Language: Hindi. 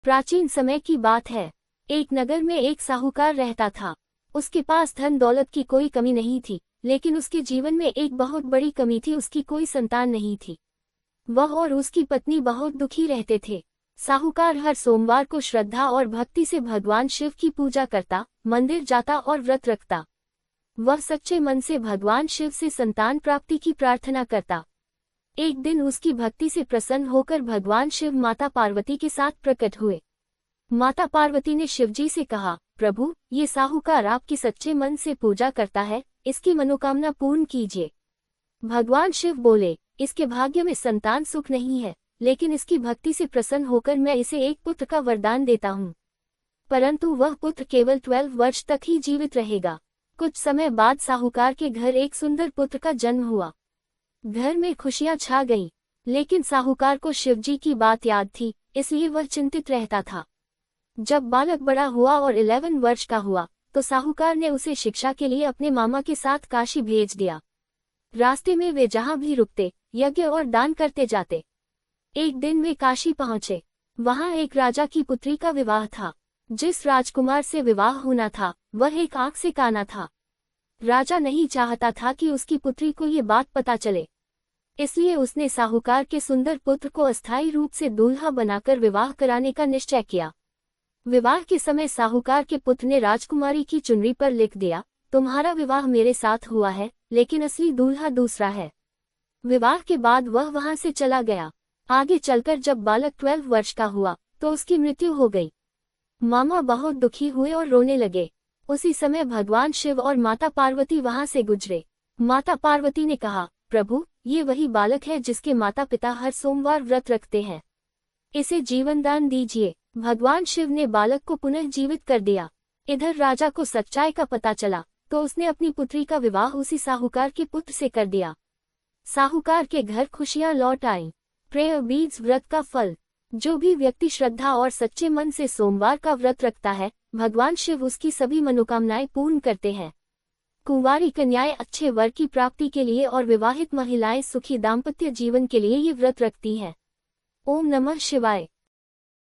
प्राचीन समय की बात है। एक नगर में एक साहूकार रहता था। उसके पास धन दौलत की कोई कमी नहीं थी, लेकिन उसके जीवन में एक बहुत बड़ी कमी थी, उसकी कोई संतान नहीं थी। वह और उसकी पत्नी बहुत दुखी रहते थे। साहूकार हर सोमवार को श्रद्धा और भक्ति से भगवान शिव की पूजा करता, मंदिर जाता और व्रत रखता। वह सच्चे मन से भगवान शिव से संतान प्राप्ति की प्रार्थना करता। एक दिन उसकी भक्ति से प्रसन्न होकर भगवान शिव माता पार्वती के साथ प्रकट हुए। माता पार्वती ने शिवजी से कहा, प्रभु, ये साहूकार आपकी सच्चे मन से पूजा करता है, इसकी मनोकामना पूर्ण कीजिए। भगवान शिव बोले, इसके भाग्य में संतान सुख नहीं है, लेकिन इसकी भक्ति से प्रसन्न होकर मैं इसे एक पुत्र का वरदान देता हूँ। परंतु वह पुत्र केवल 12 वर्ष तक ही जीवित रहेगा। कुछ समय बाद साहूकार के घर एक सुंदर पुत्र का जन्म हुआ। घर में खुशियां छा गईं, लेकिन साहूकार को शिवजी की बात याद थी, इसलिए वह चिंतित रहता था। जब बालक बड़ा हुआ और 11 वर्ष का हुआ, तो साहूकार ने उसे शिक्षा के लिए अपने मामा के साथ काशी भेज दिया। रास्ते में वे जहां भी रुकते, यज्ञ और दान करते जाते। एक दिन वे काशी पहुंचे। वहां एक राजा की पुत्री का विवाह था। जिस राजकुमार से विवाह होना था, वह एक आंख से काना था। राजा नहीं चाहता था कि उसकी पुत्री को ये बात पता चले, इसलिए उसने साहूकार के सुंदर पुत्र को अस्थायी रूप से दूल्हा बनाकर विवाह कराने का निश्चय किया। विवाह के समय साहूकार के पुत्र ने राजकुमारी की चुनरी पर लिख दिया, तुम्हारा विवाह मेरे साथ हुआ है, लेकिन असली दूल्हा दूसरा है। विवाह के बाद वह वहां से चला गया। आगे चलकर जब बालक 12 वर्ष का हुआ, तो उसकी मृत्यु हो गई। मामा बहुत दुखी हुए और रोने लगे। उसी समय भगवान शिव और माता पार्वती वहां से गुजरे। माता पार्वती ने कहा, प्रभु, ये वही बालक है जिसके माता पिता हर सोमवार व्रत रखते हैं, इसे जीवन दान दीजिए। भगवान शिव ने बालक को पुनः जीवित कर दिया। इधर राजा को सच्चाई का पता चला, तो उसने अपनी पुत्री का विवाह उसी साहूकार के पुत्र से कर दिया। साहूकार के घर खुशियां लौट आईं। प्रेयर बीज व्रत का फल। जो भी व्यक्ति श्रद्धा और सच्चे मन से सोमवार का व्रत रखता है, भगवान शिव उसकी सभी मनोकामनाएं पूर्ण करते हैं। कुंवारी कन्याएं अच्छे वर की प्राप्ति के लिए और विवाहित महिलाएं सुखी दाम्पत्य जीवन के लिए ये व्रत रखती हैं। ओम नमः शिवाय।